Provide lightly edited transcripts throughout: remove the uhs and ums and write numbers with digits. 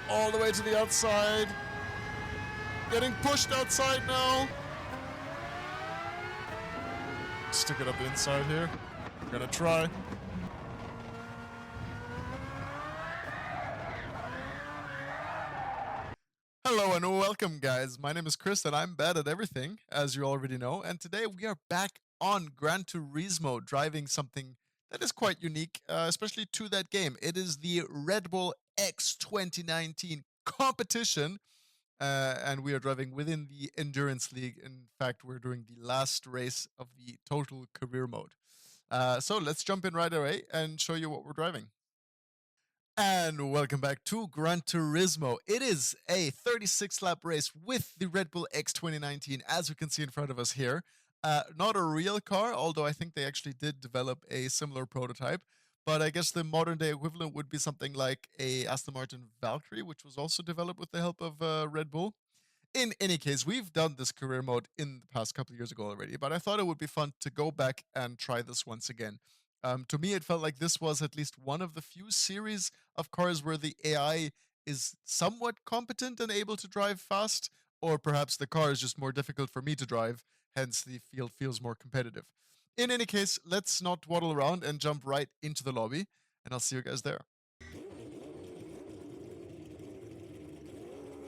all the way to the outside. Getting pushed outside now. Stick it up the inside here. We're gonna try. Hello and welcome, guys. My name is Chris and I'm bad at everything, as you already know. And today we are back on Gran Turismo, driving something that is quite unique, especially to that game. It is the Red Bull X2019 Competition, and we are driving within the Endurance League. In fact, we're doing the last race of the total career mode. So let's jump in right away and show you what we're driving. And welcome back to Gran Turismo. It is a 36-lap race with the Red Bull X2019, as we can see in front of us here. Not a real car, although I think they actually did develop a similar prototype. But I guess the modern-day equivalent would be something like a Aston Martin Valkyrie, which was also developed with the help of Red Bull. In any case, we've done this career mode in the past couple of years ago already, but I thought it would be fun to go back and try this once again. To me, it felt like this was at least one of the few series of cars where the AI is somewhat competent and able to drive fast, or perhaps the car is just more difficult for me to drive, hence the field feels more competitive. In any case, let's not waddle around and jump right into the lobby, and I'll see you guys there.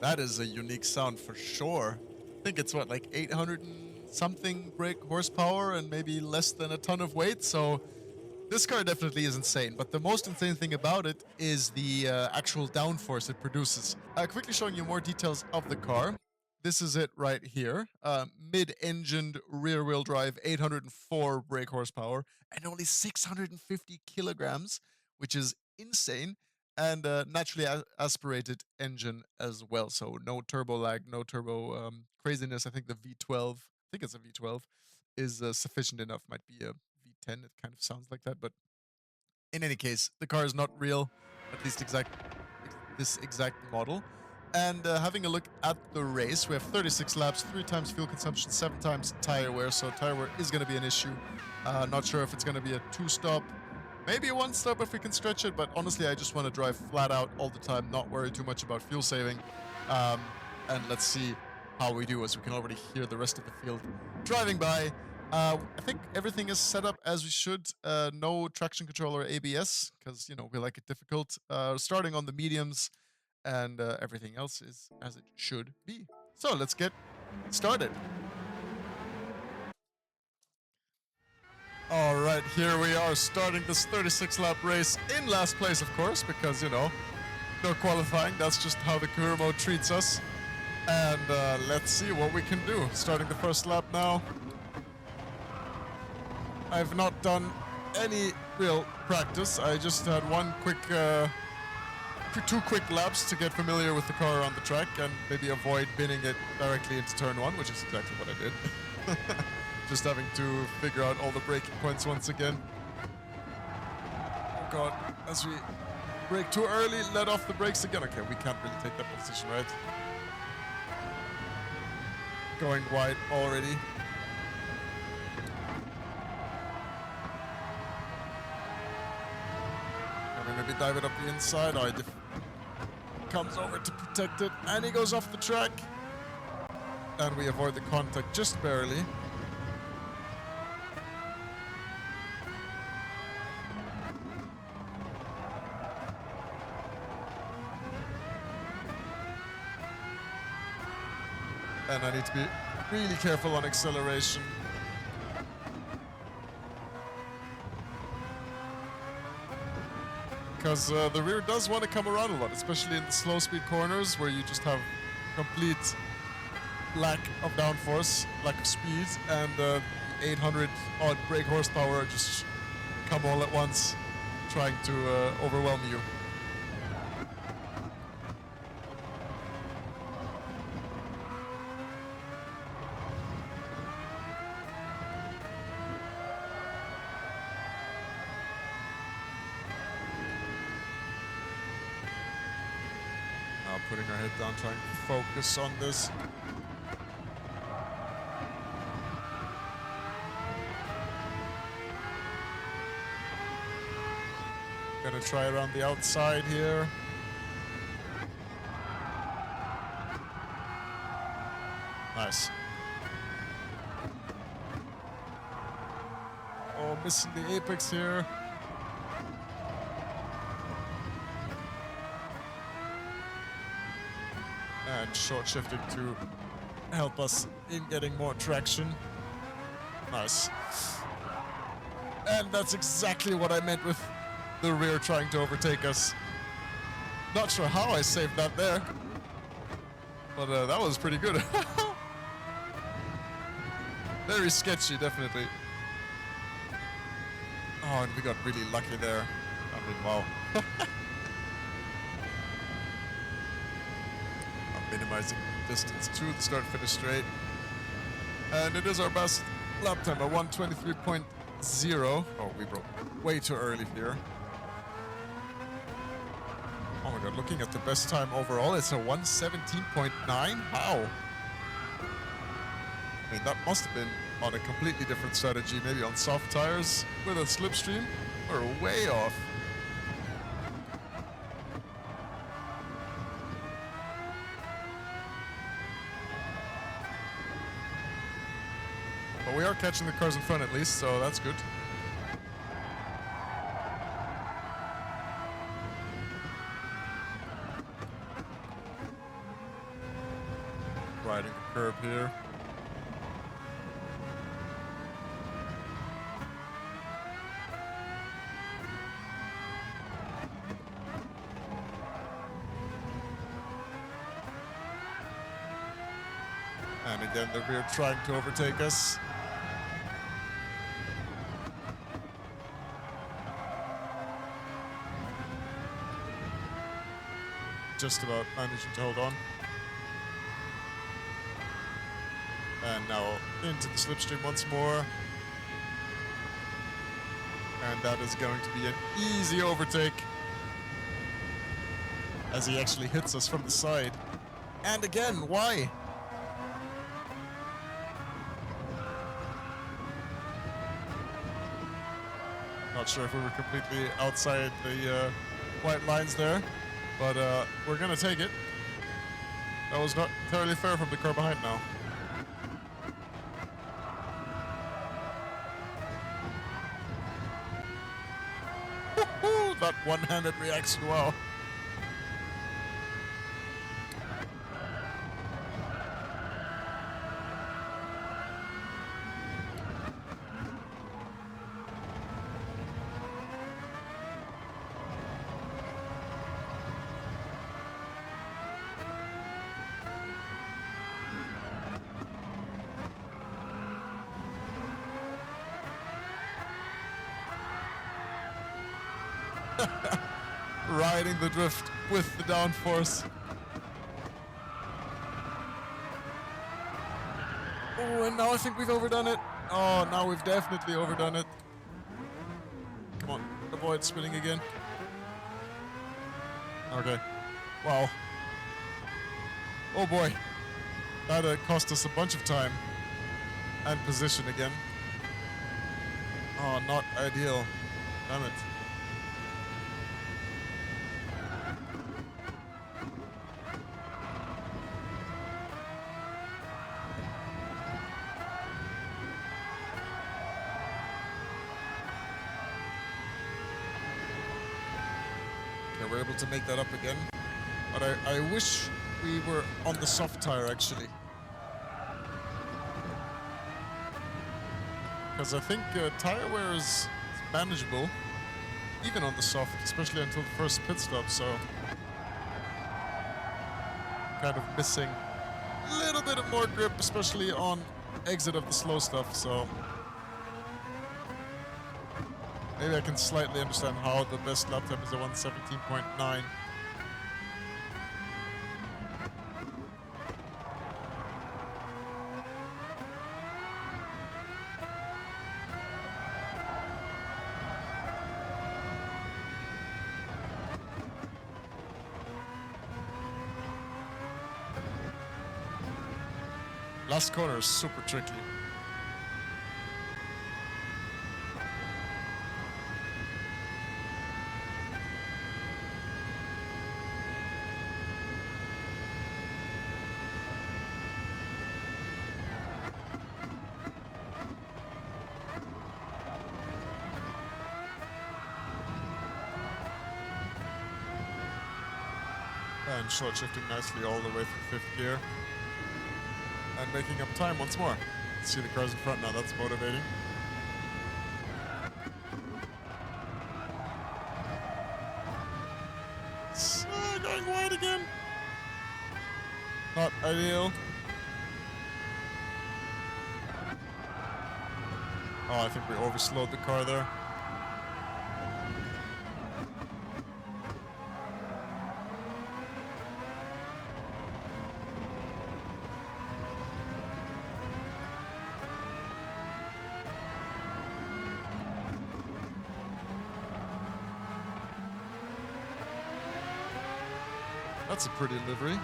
That is a unique sound for sure. I think it's what, like 800 and something brake horsepower and maybe less than a ton of weight, so this car definitely is insane, but the most insane thing about it is the actual downforce it produces. Quickly showing you more details of the car. This is it right here. Mid-engined rear-wheel drive, 804 brake horsepower, and only 650 kilograms, which is insane. And naturally aspirated engine as well. So no turbo lag, no turbo craziness. I think the V12, I think it's a V12, is sufficient enough. Might be a V10. It kind of sounds like that, but in any case, the car is not real, at least this exact model. And having a look at the race, we have 36 laps, 3 times fuel consumption, 7 times tire wear. So tire wear is going to be an issue. Not sure if it's going to be a 2-stop, maybe a 1-stop if we can stretch it. But honestly, I just want to drive flat out all the time, not worry too much about fuel saving. And let's see how we do, as we can already hear the rest of the field driving by. I think everything is set up as we should. No traction control or ABS, because, you know, we like it difficult. Starting on the mediums, and everything else is as it should be. So let's get started. All right, here we are starting this 36-lap race in last place, of course, because, you know, no qualifying. That's just how the career mode treats us. And let's see what we can do. Starting the first lap now. I've not done any real practice. I just had two quick laps to get familiar with the car around the track and maybe avoid binning it directly into turn 1, which is exactly what I did. Just having to figure out all the braking points once again. Oh god, as we brake too early, let off the brakes again. Okay, we can't really take that position, right? Going wide already. Maybe dive it up the inside. Oh, he comes over to protect it, and he goes off the track. And we avoid the contact just barely. And I need to be really careful on acceleration. Because the rear does want to come around a lot, especially in the slow speed corners where you just have complete lack of downforce, lack of speed, and 800 odd brake horsepower just come all at once, trying to overwhelm you. Putting our head down, trying to focus on this. Gonna try around the outside here. Nice. Oh, missing the apex here. And short shifting to help us in getting more traction. Nice. And that's exactly what I meant with the rear trying to overtake us. Not sure how I saved that there, but that was pretty good. Very sketchy, definitely. Oh, and we got really lucky there. I mean, wow. I'm minimizing distance to the start-finish straight. And it is our best lap time, a 1:23.0. Oh, we broke way too early here. Oh my god, looking at the best time overall, it's a 1:17.9. How? I mean, that must have been on a completely different strategy, maybe on soft tires with a slipstream. We're way off. But we are catching the cars in front at least, so that's good. Riding the curb here. And again, the rear trying to overtake us. Just about managing to hold on. And now into the slipstream once more. And that is going to be an easy overtake as he actually hits us from the side. And again, why? Not sure if we were completely outside the white lines there, but we're gonna take it. That was not entirely fair from the car behind now. That one-handed reaction, wow. Riding the drift with the downforce. Oh, and now I think we've overdone it. Oh, now we've definitely overdone it. Come on, avoid spinning again. Okay. Wow. Oh boy. That cost us a bunch of time. And position again. Oh, not ideal. Damn it. We're able to make that up again, but I wish we were on the soft tire actually, because I think tire wear is manageable even on the soft, especially until the first pit stop. So kind of missing a little bit of more grip, especially on exit of the slow stuff. So maybe I can slightly understand how the best lap time is a 1:17.9. Last corner is super tricky. And short shifting nicely all the way through 5th gear. And making up time once more. See the cars in front now, that's motivating. Going wide again. Not ideal. Oh, I think we overslowed the car there. That's a pretty livery.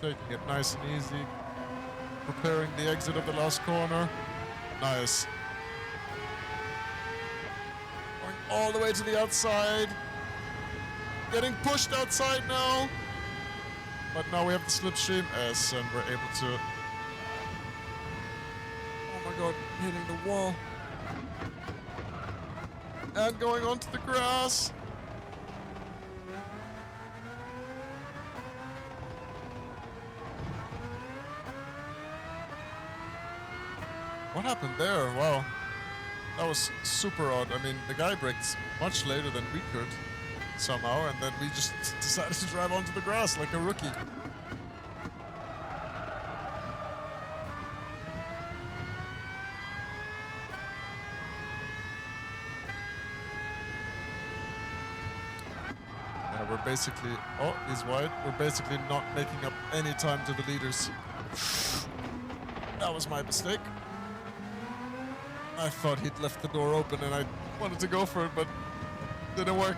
Taking it nice and easy. Preparing the exit of the last corner. Nice. Going all the way to the outside. Getting pushed outside now. But now we have the slipstream. Yes, and we're able to... Oh my god, hitting the wall. And going onto the grass. What happened there? Wow. That was super odd. I mean, the guy braked much later than we could, somehow, and then we just decided to drive onto the grass like a rookie. We're basically... Oh, he's wide. We're basically not making up any time to the leaders. That was my mistake. I thought he'd left the door open and I wanted to go for it, but didn't work.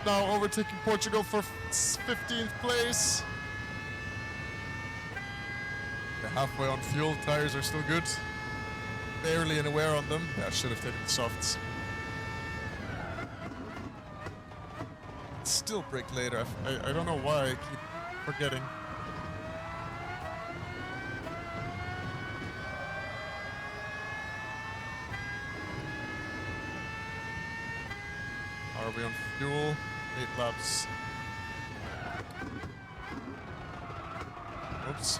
Now overtaking Portugal for 15th place. They're halfway on fuel, tires are still good. Barely any wear on them. Yeah, I should have taken the softs. Still brake later. I don't know why I keep forgetting. Are we on fuel? 8 laps. Oops.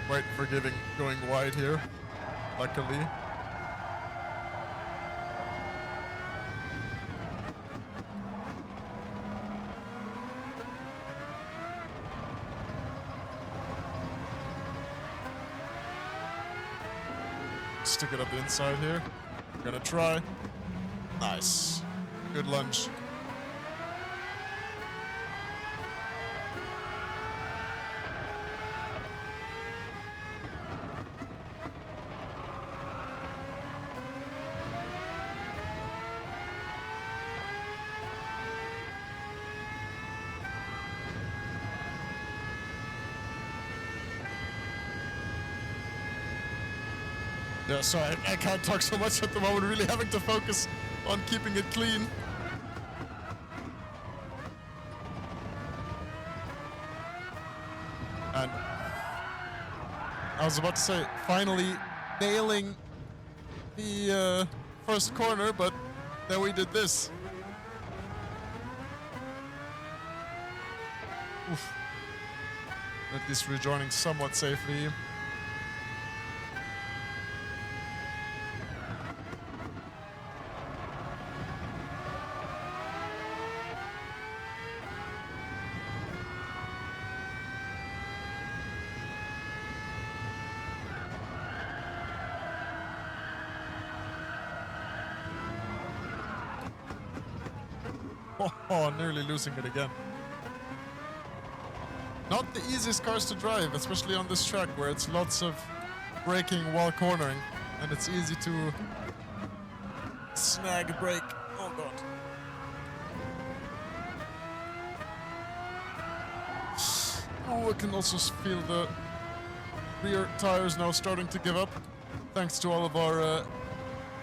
Quite forgiving going wide here, luckily. Stick it up the inside here. I'm gonna try. Nice. Good lunge. Yeah, sorry, I can't talk so much at the moment, really having to focus on keeping it clean. And I was about to say, finally nailing the first corner, but then we did this. Oof. At least rejoining somewhat safely. Oh, nearly losing it again. Not the easiest cars to drive, especially on this track where it's lots of braking while cornering, and it's easy to snag a brake. Oh god. Oh, I can also feel the rear tires now starting to give up, thanks to all of our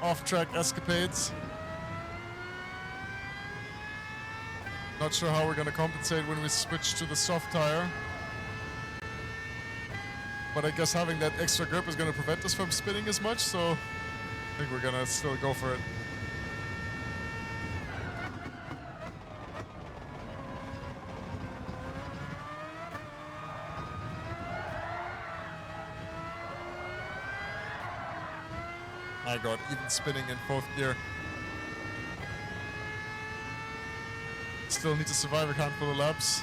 off-track escapades. Not sure how we're going to compensate when we switch to the soft tire. But I guess having that extra grip is going to prevent us from spinning as much, so I think we're going to still go for it. My God, even spinning in fourth gear. Still need to survive a handful of laps.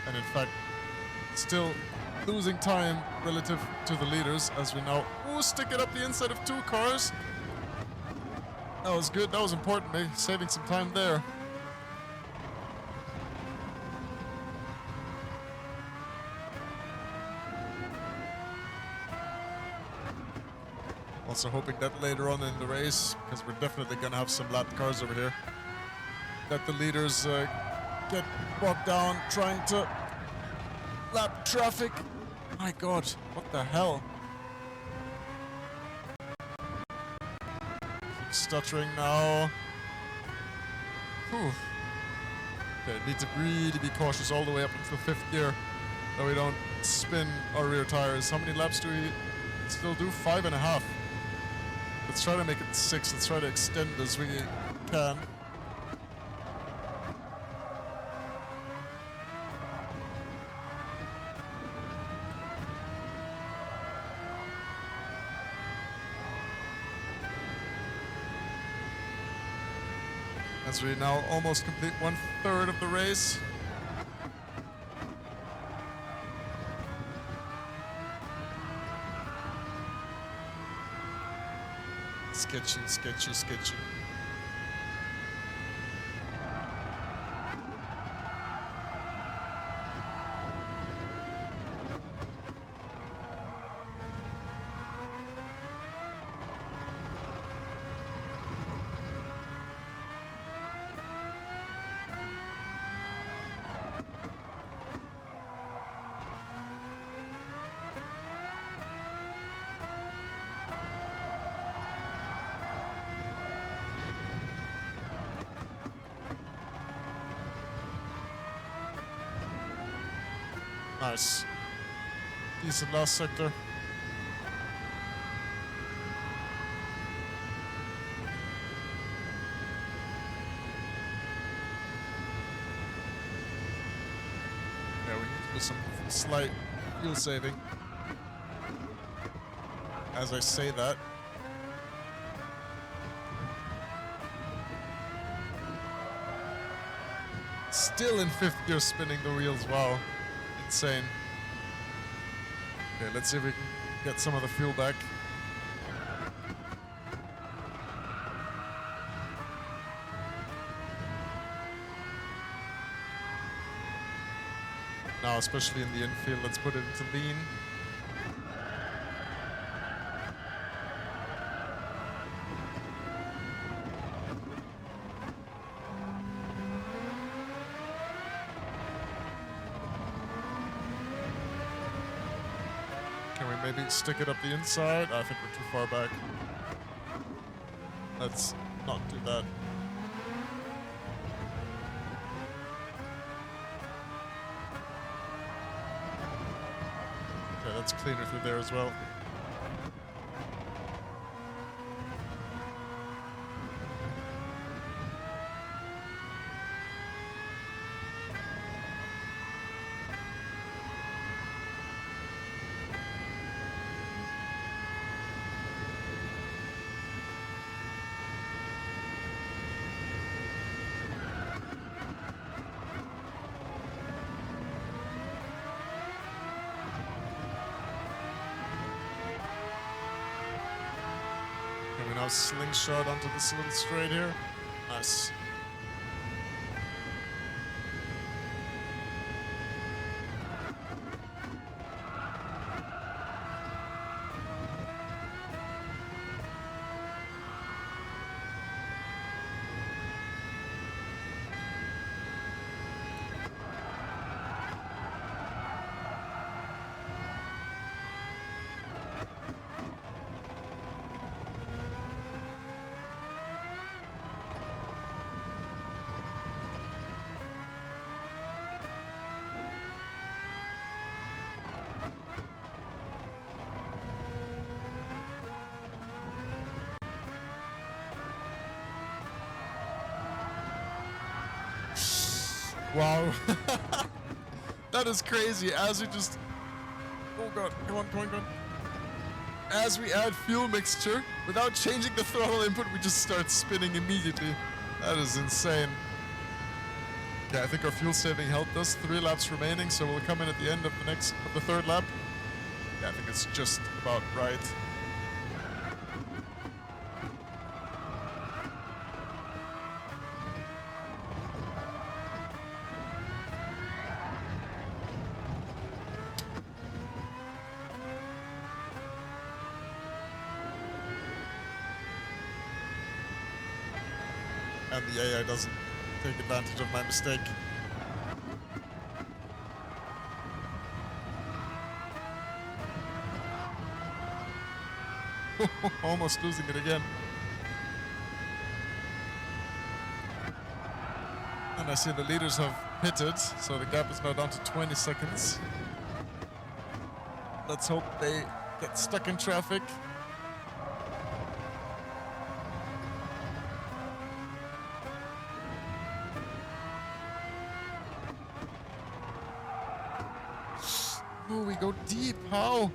And in fact, still losing time relative to the leaders as we now stick it up the inside of 2 cars. That was good. That was important, maybe saving some time there. Also hoping that later on in the race, because we're definitely going to have some lapped cars over here, that the leaders get bogged down trying to lap traffic. My God, what the hell? Keep stuttering now. Whew. Okay, need to really be cautious all the way up into the 5th gear, so we don't spin our rear tires. How many laps do we still do? 5.5. Let's try to make it 6. Let's try to extend as we can. As we now almost complete 1/3 of the race. Sketchy, sketchy, sketchy. Nice. Decent last sector. Yeah, we need to do some slight fuel saving. As I say that. Still in 5th gear spinning the wheels, wow. Insane. Okay, let's see if we can get some of the fuel back. Now, especially in the infield, let's put it into lean. Can we maybe stick it up the inside? I think we're too far back. Let's not do that. Okay, that's cleaner through there as well. Can we now slingshot onto this little straight here? Nice. Wow. That is crazy. As we just... Oh god, come on, come on, come on. As we add fuel mixture, without changing the throttle input, we just start spinning immediately. That is insane. Yeah, I think our fuel saving helped us. 3 laps remaining, so we'll come in at the end of the third lap. Yeah, I think it's just about right. And the AI doesn't take advantage of my mistake. Almost losing it again. And I see the leaders have pitted, so the gap is now down to 20 seconds. Let's hope they get stuck in traffic. Oh, we go deep. How?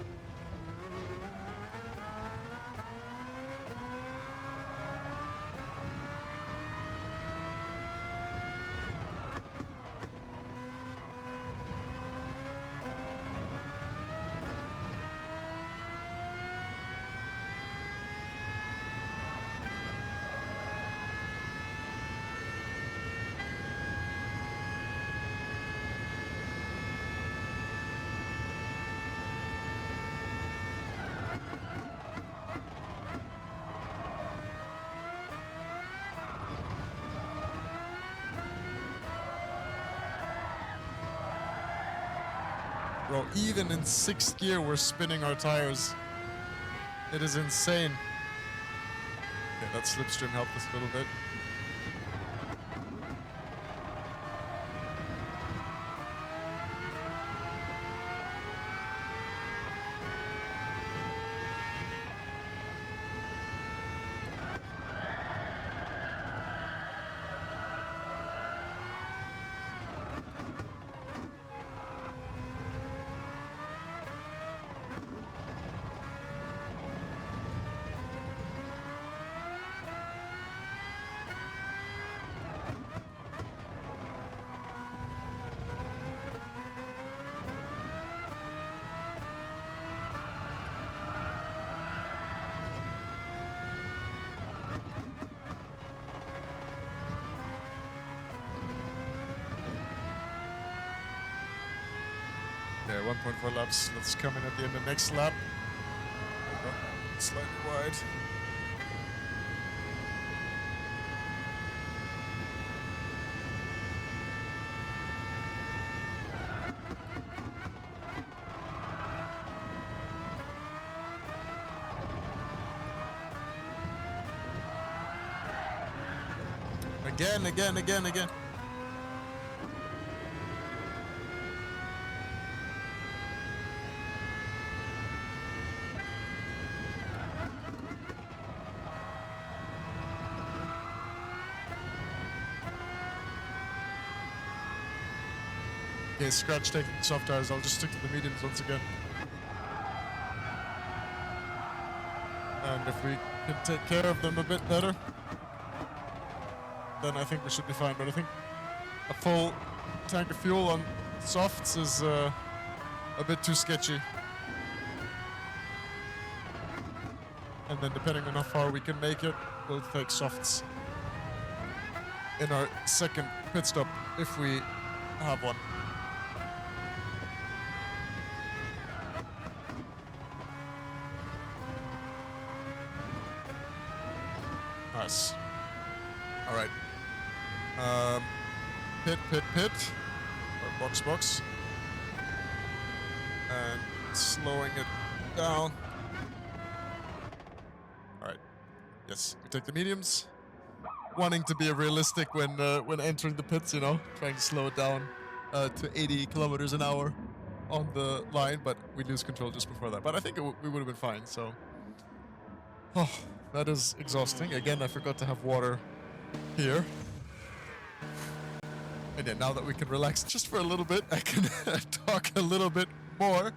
Bro, even in 6th gear, we're spinning our tires. It is insane. Okay, that slipstream helped us a little bit. Okay, 1.4 laps. Let's come in at the end of the next lap. Slightly wide. Again. Okay, scratch taking soft tires. I'll just stick to the mediums once again. And if we can take care of them a bit better, then I think we should be fine. But I think a full tank of fuel on softs is a bit too sketchy. And then depending on how far we can make it, we'll take softs in our second pit stop if we have one. Nice. All right. Pit. Or box. And slowing it down. All right. Yes, we take the mediums. Wanting to be realistic when entering the pits, you know, trying to slow it down to 80 kilometers an hour on the line, but we lose control just before that. But I think we would have been fine. So, oh, that is exhausting. Again, I forgot to have water here. And yeah, now that we can relax just for a little bit, I can talk a little bit more.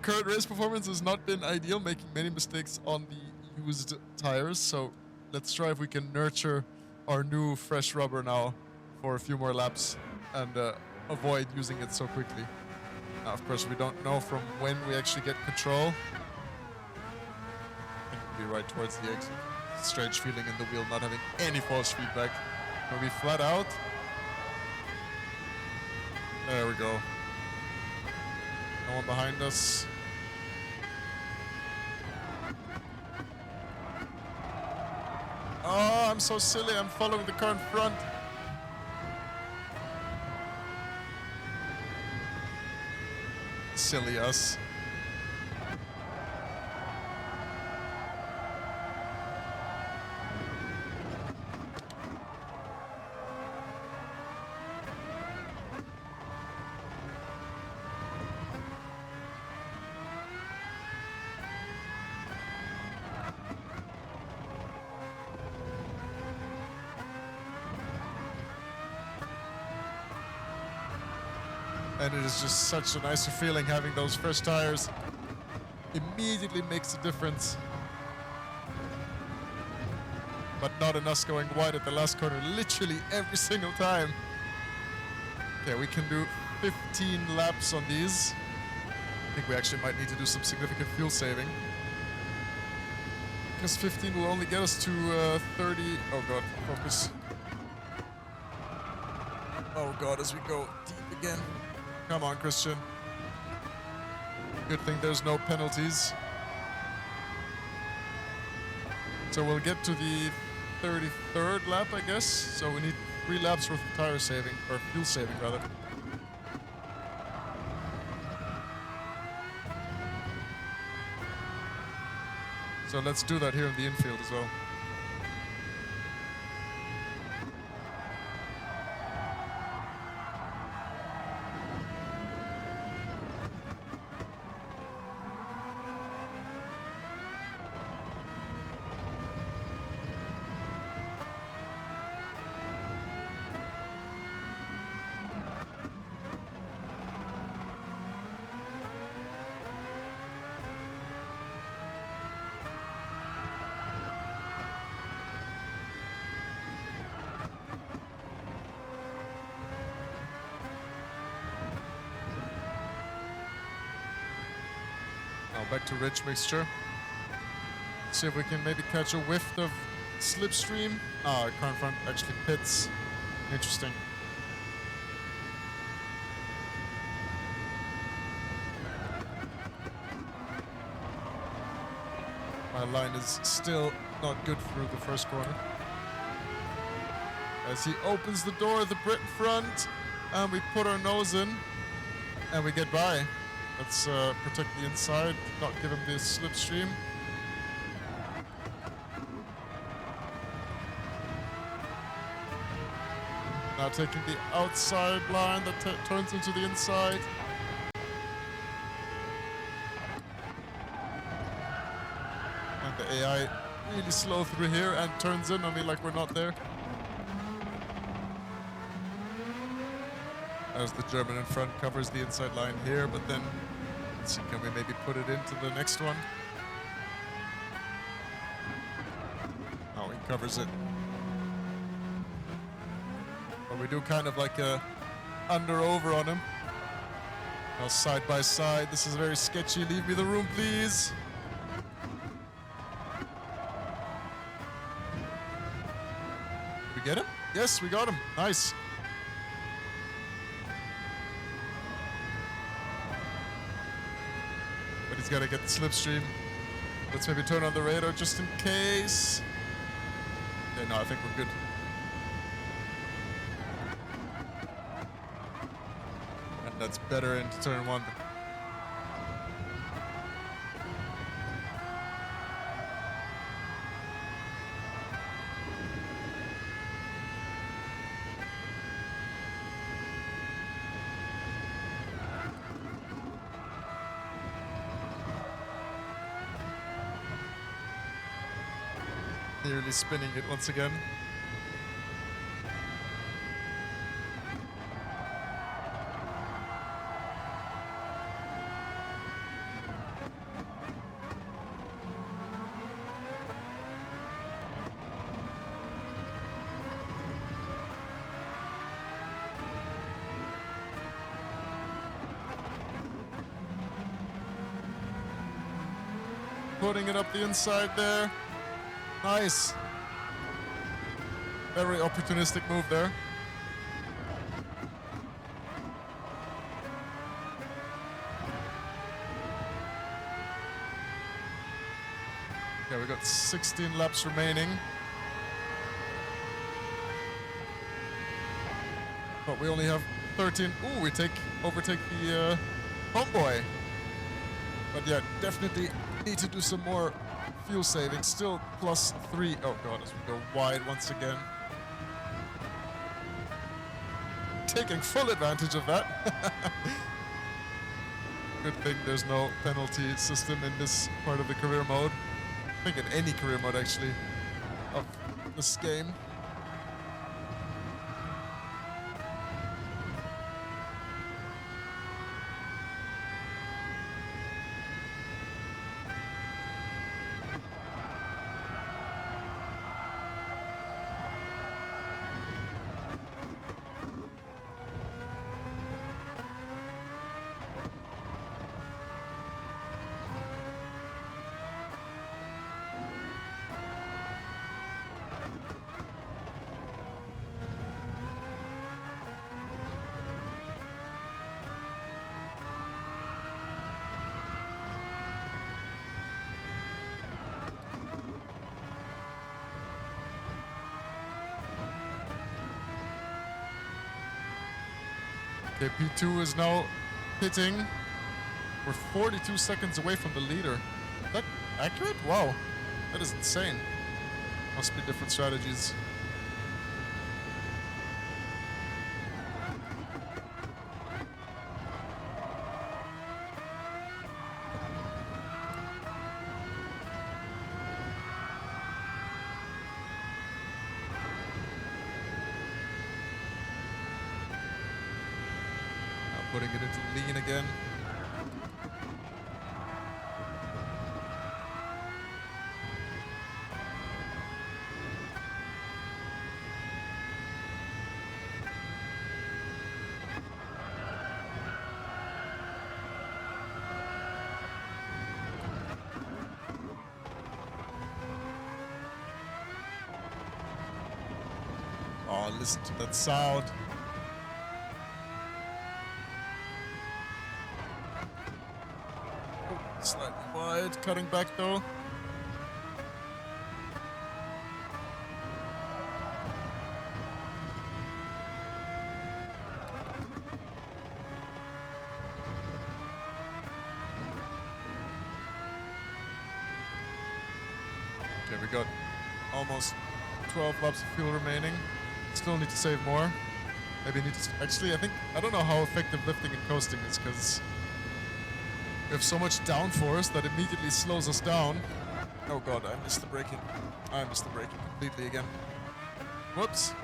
Current race performance has not been ideal, making many mistakes on the used tires. So let's try if we can nurture our new fresh rubber now for a few more laps and avoid using it so quickly. Now, of course, we don't know from when we actually get control. I think we'll be right towards the exit. Strange feeling in the wheel, not having any force feedback. We'll be flat out. There we go. No one behind us. Oh, I'm so silly. I'm following the car in front. Silly us. And it is just such a nicer feeling having those fresh tires. Immediately makes a difference. But not in us going wide at the last corner, literally every single time. Okay, we can do 15 laps on these. I think we actually might need to do some significant fuel saving. Because 15 will only get us to 30. Oh god, focus. Oh god, as we go deep again. Come on, Christian. Good thing there's no penalties. So we'll get to the 33rd lap, I guess. So we need 3 laps worth of tire saving, or fuel saving, rather. So let's do that here in the infield as well. Back to rich mixture. See if we can maybe catch a whiff of slipstream. Ah, car in front actually pits. Interesting. My line is still not good through the first corner. As he opens the door of the Brit in front, and we put our nose in, and we get by. Let's protect the inside, not give him the slipstream. Now taking the outside line that turns into the inside. And the AI really slow through here and turns in on me like we're not there. As the German in front covers the inside line here, but then let's see, can we maybe put it into the next one? Oh, he covers it. But we do kind of like a under-over on him. Now side by side, this is very sketchy. Leave me the room, please. Did we get him? Yes, we got him. Nice. He's got to get the slipstream. Let's maybe turn on the radar just in case. Okay, no, I think we're good. And that's better into turn 1. Nearly spinning it once again. putting it up the inside there. Nice. Very opportunistic move there. Okay, we got 16 laps remaining. But we only have 13. Ooh, we overtake the homeboy. But yeah, definitely need to do some more fuel saving. Still +3. Oh god, as we go wide once again. Taking full advantage of that. Good thing there's no penalty system in this part of the career mode. I think in any career mode actually of this game. Okay, P2 is now pitting. We're 42 seconds away from the leader. Is that accurate? Wow, that is insane. Must be different strategies. Putting it into lean again. Oh, listen to that sound. Slightly wide, cutting back though. Okay, we got almost 12 laps of fuel remaining. Still need to save more. Maybe need to, actually, I don't know how effective lifting and coasting is, because we have so much downforce that immediately slows us down. Oh god, I missed the braking. I missed the braking completely again. Whoops.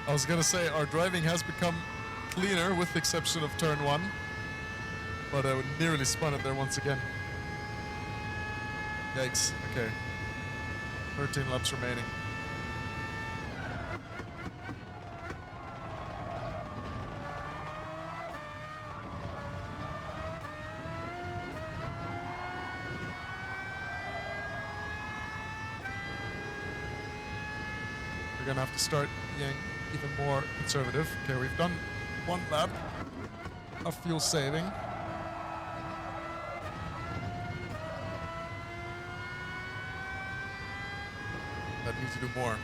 I was gonna say our driving has become cleaner with the exception of turn 1, but I nearly spun it there once again. Yikes. Okay. 13 laps remaining. We're gonna have to start being even more conservative. Okay, we've done 1 lap of fuel saving. need to do more.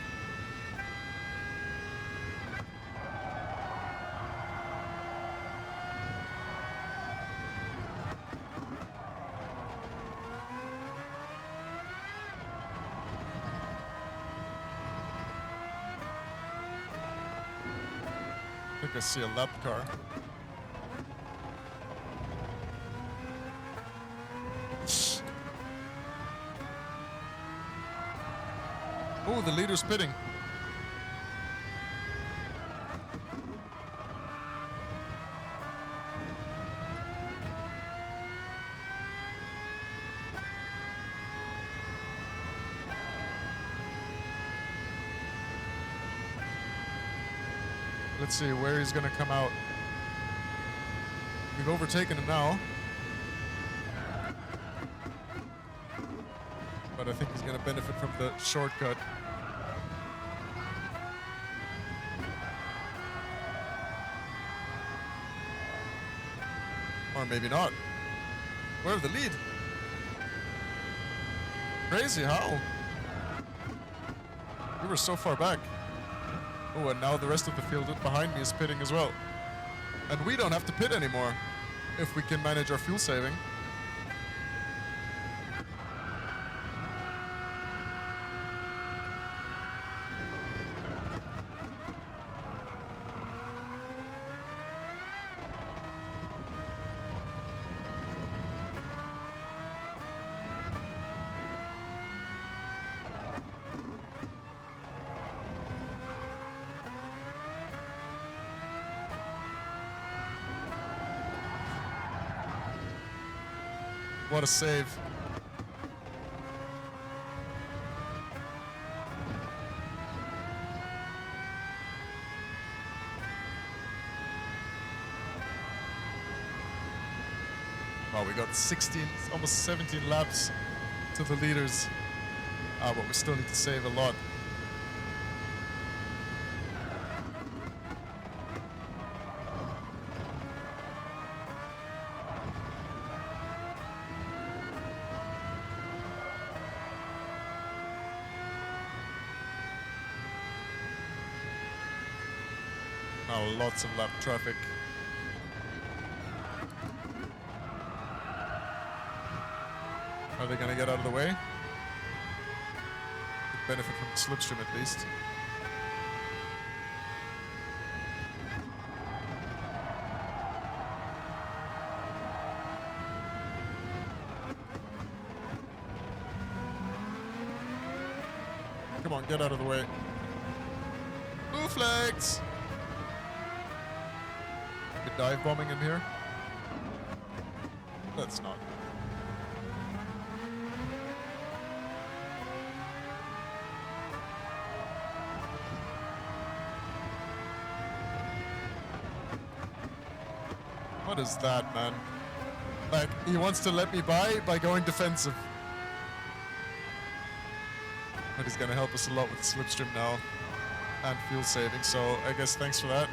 I think I see a lap car. Oh, the leader's pitting. Let's see where he's going to come out. We've overtaken him now. But I think he's going to benefit from the shortcut. Or maybe not. Where the lead? Crazy, how? We were so far back. Oh, and now the rest of the field behind me is pitting as well. And we don't have to pit anymore if we can manage our fuel saving. What a save. Well, we got 16, almost 17 laps to the leaders. But we still need to save a lot. Now lots of lap traffic. Are they going to get out of the way? Could benefit from the slipstream at least. Come on, get out of the way. Blue flags! Dive bombing him here? Let's not. What is that, man? Like, he wants to let me by going defensive. But he's gonna help us a lot with slipstream now and fuel saving, so I guess thanks for that.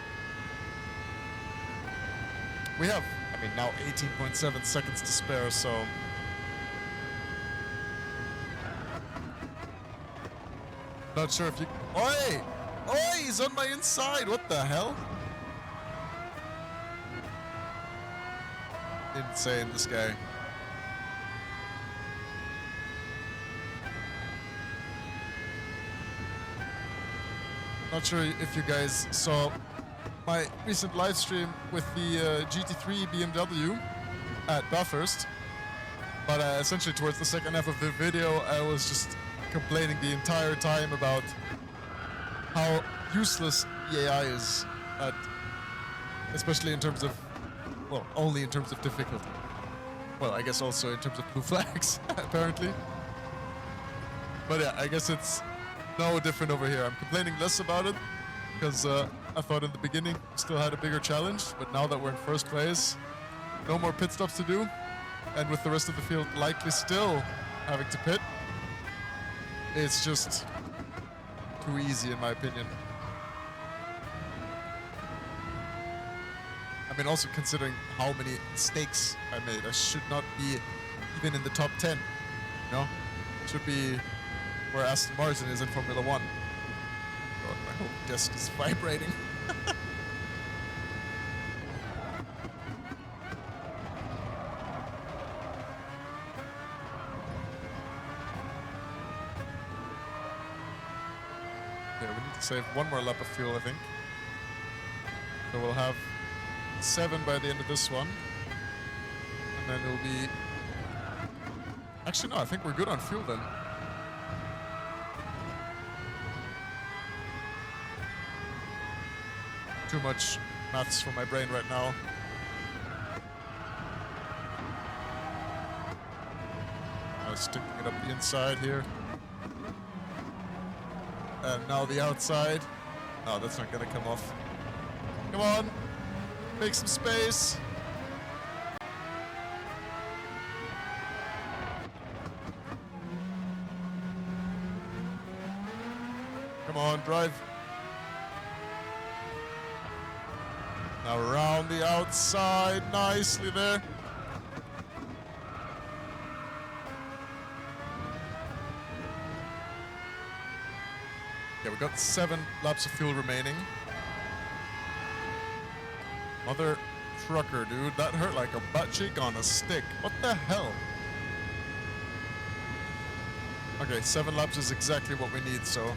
We have, I mean, now 18.7 seconds to spare, so... Not sure if you... Oi! Oi! He's on my inside! What the hell? Insane, this guy. Not sure if you guys saw my recent live stream with the GT3 BMW at Bathurst, but essentially towards the second half of the video I was just complaining the entire time about how useless the AI is, especially in terms of, well, only in terms of difficulty. Well, I guess also in terms of blue flags, apparently. But yeah, I guess it's no different over here. I'm complaining less about it because I thought in the beginning we still had a bigger challenge, but now that we're in first place, no more pit stops to do, and with the rest of the field likely still having to pit, it's just too easy in my opinion. I mean, also considering how many mistakes I made, I should not be even in the top 10, you know? Should be where Aston Martin is in Formula 1. God, my whole disc is vibrating. Yeah, we need to save one more lap of fuel, I think. So we'll have 7 by the end of this one. And then it'll be... Actually, no, I think we're good on fuel then. Too much maths for my brain right now. I was sticking it up the inside here. And now the outside. No, that's not gonna come off. Come on, make some space. Come on, drive. Now around the outside, nicely there. Yeah, we got 7 laps of fuel remaining. Mother trucker, dude. That hurt like a butt cheek on a stick. What the hell? Okay, 7 laps is exactly what we need, so...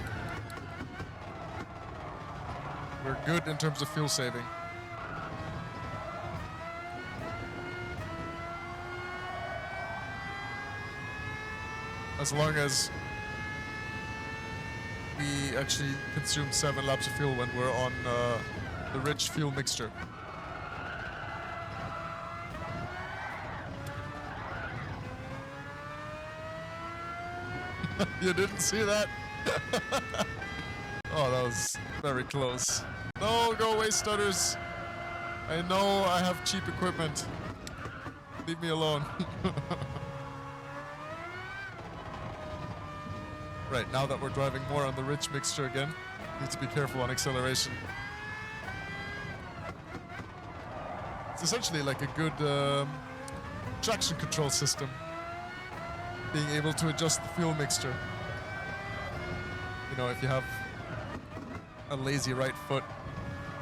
we're good in terms of fuel saving. As long as we actually consume 7 laps of fuel when we're on the rich fuel mixture. You didn't see that? Oh, that was very close. No, go away, stutters. I know I have cheap equipment. Leave me alone. Right, now that we're driving more on the rich mixture again, need to be careful on acceleration. It's essentially like a good traction control system. Being able to adjust the fuel mixture. You know, if you have a lazy right foot,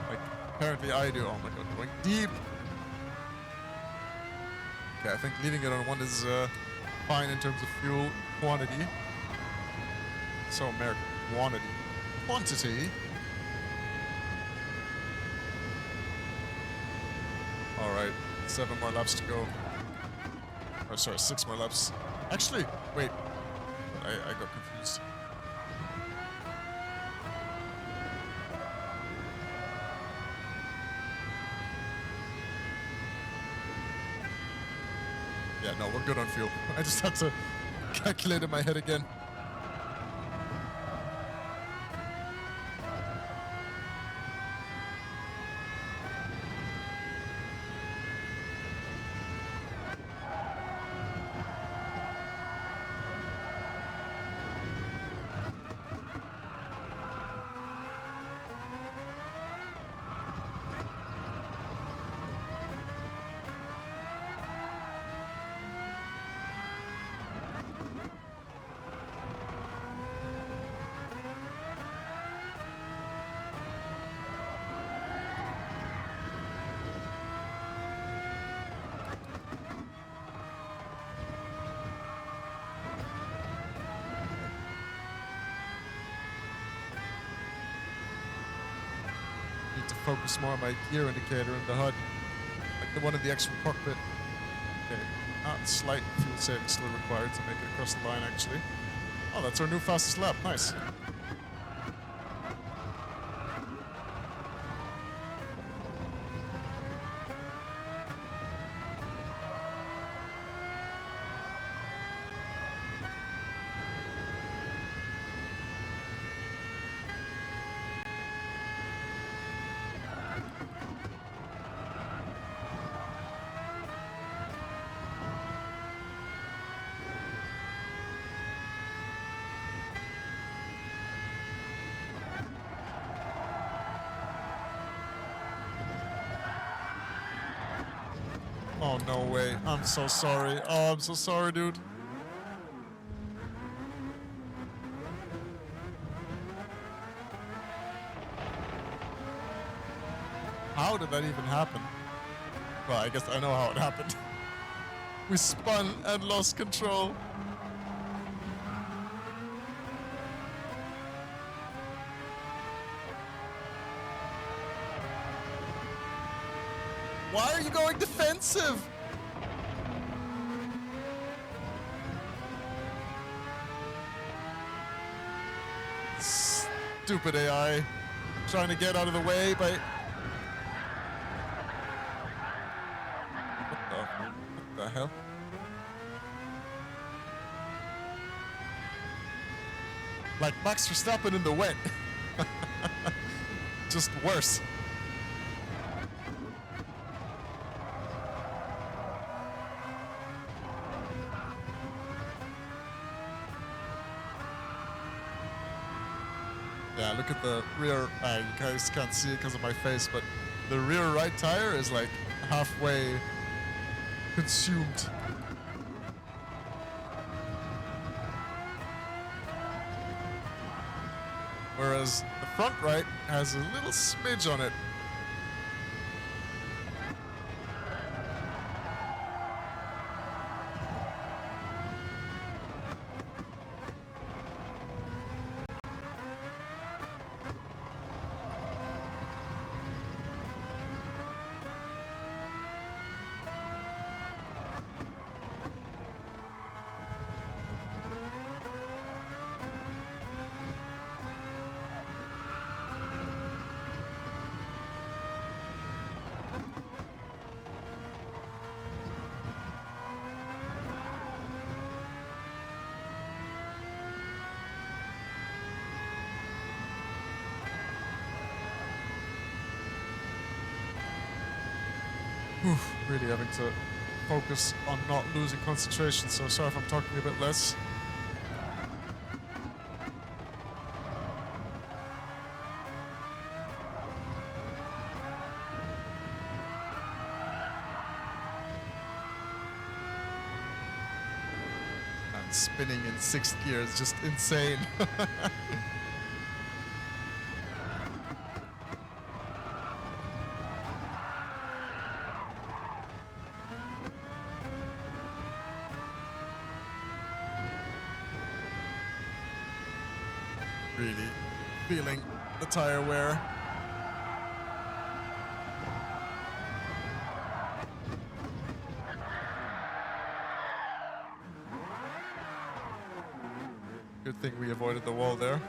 like apparently I do. Oh my god, going deep. Okay, I think leaving it on 1 is fine in terms of fuel quantity. So American quantity. Quantity. All right, 7 more laps to go. Oh, sorry, 6 more laps. Actually, wait. I got confused. Yeah, no, we're good on fuel. I just had to calculate in my head again. Need to focus more on my gear indicator in the HUD, like the one in the actual cockpit. Okay, not slight fuel saving still required to make it across the line actually. Oh, that's our new fastest lap, nice. Oh, no way. I'm so sorry. Oh, I'm so sorry, dude. How did that even happen? Well, I guess I know how it happened. We spun and lost control. Why are you going defensive? Stupid AI. Trying to get out of the way by... What the hell? Like Max Verstappen in the wet. Just worse. Yeah, look at the rear. You guys can't see it because of my face, but the rear right tire is like halfway consumed. Whereas the front right has a little smidge on it. Really having to focus on not losing concentration, so sorry if I'm talking a bit less. And spinning in 6th gear is just insane. Really feeling the tire wear. Good thing we avoided the wall there.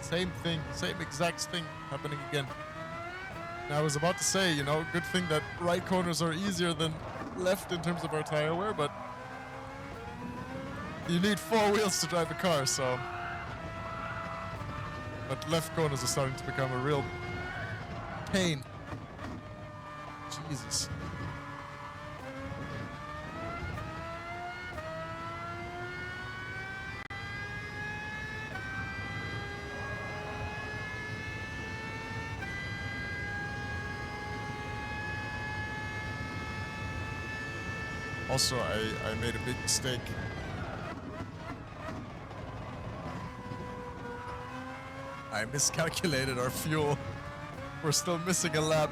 Same thing, same exact thing happening again. And I was about to say, you know, good thing that right corners are easier than left in terms of our tire wear, but you need 4 wheels to drive a car, so... But left corners are starting to become a real pain. Jesus. Also, I made a big mistake. I miscalculated our fuel. We're still missing a lap.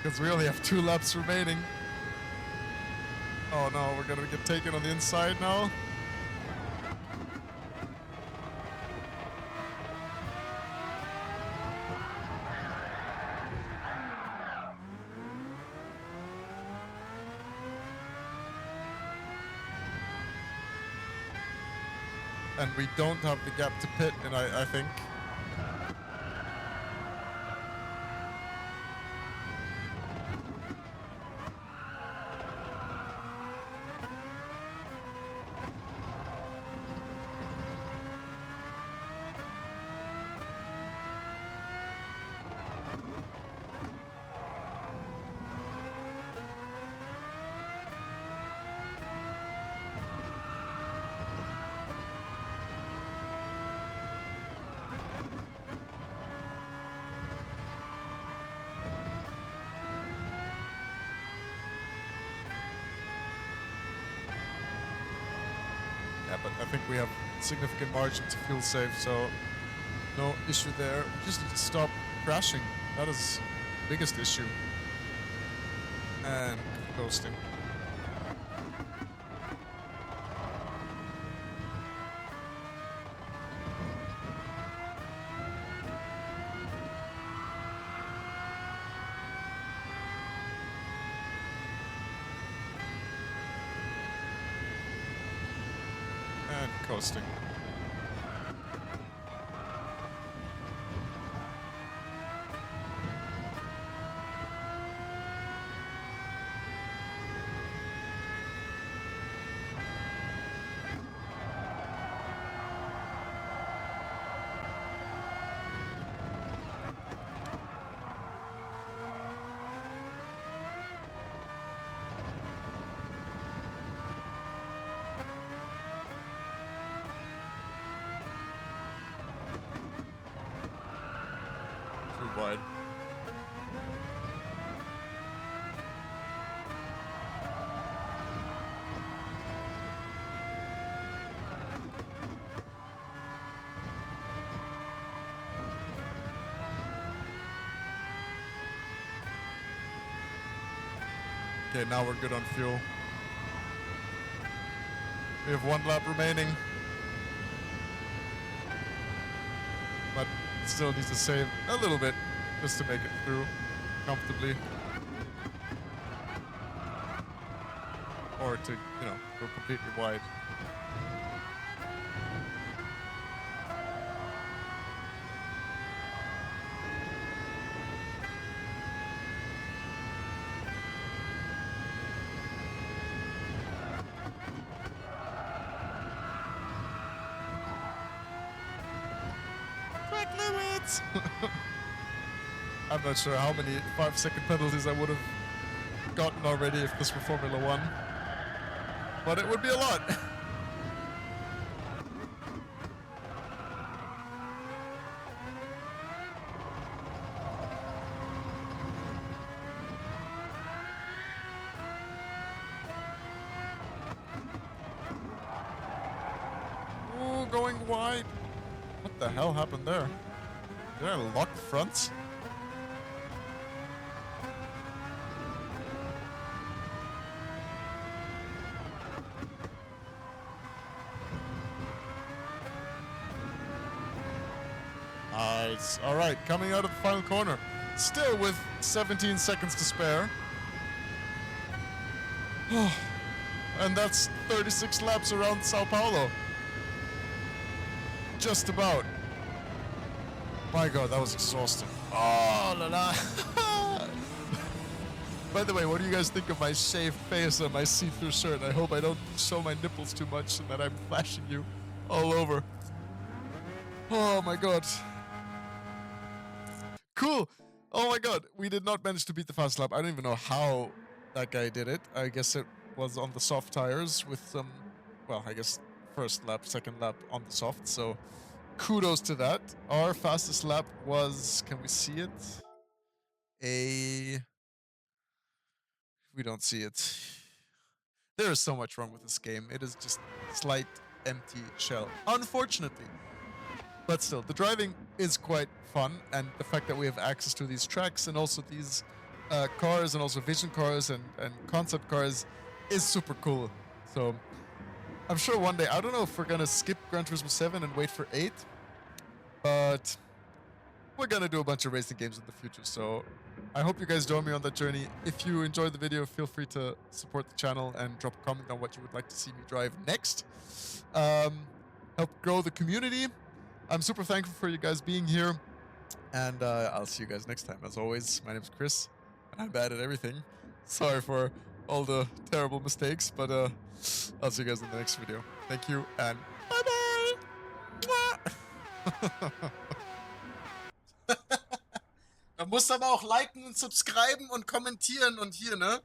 Because we only have 2 laps remaining. Oh no, we're gonna get taken on the inside now. And we don't have the gap to pit, and I think. Yeah, but I think we have significant margin to fuel save, so no issue there. We just need to stop crashing. That is the biggest issue. And ghosting. And coasting. Too wide. Okay, now we're good on fuel. We have 1 lap remaining. But still need to save a little bit just to make it through comfortably. Or to, you know, go completely wide. Track limits! I'm not sure how many 5-second penalties I would have gotten already if this were Formula 1. But it would be a lot. Ooh, going wide. What the hell happened there? Did I lock fronts? Nice. All right, coming out of the final corner. Still with 17 seconds to spare. And that's 36 laps around São Paulo. Just about. My God, that was exhausting. Oh, la la. By the way, what do you guys think of my shaved face and my see-through shirt? I hope I don't show my nipples too much and that I'm flashing you all over. Oh my God. Cool. Oh my God. We did not manage to beat the fast lap. I don't even know how that guy did it. I guess it was on the soft tires with some, well, I guess first lap, second lap on the soft. So kudos to that. Our fastest lap was, can we see it? We don't see it. There is so much wrong with this game. It is just slight empty shell. Unfortunately. But still, the driving is quite fun, and the fact that we have access to these tracks and also these cars and also vision cars and concept cars is super cool. So I'm sure one day, I don't know if we're gonna skip Gran Turismo 7 and wait for 8, but we're gonna do a bunch of racing games in the future. So I hope you guys join me on that journey. If you enjoyed the video, feel free to support the channel and drop a comment on what you would like to see me drive next. Help grow the community. I'm super thankful for you guys being here, and I'll see you guys next time. As always, my name is Chris, and I'm bad at everything. Sorry for all the terrible mistakes, but I'll see you guys in the next video. Thank you, and bye-bye! Da musst du aber auch liken und subscriben und kommentieren und hier, ne?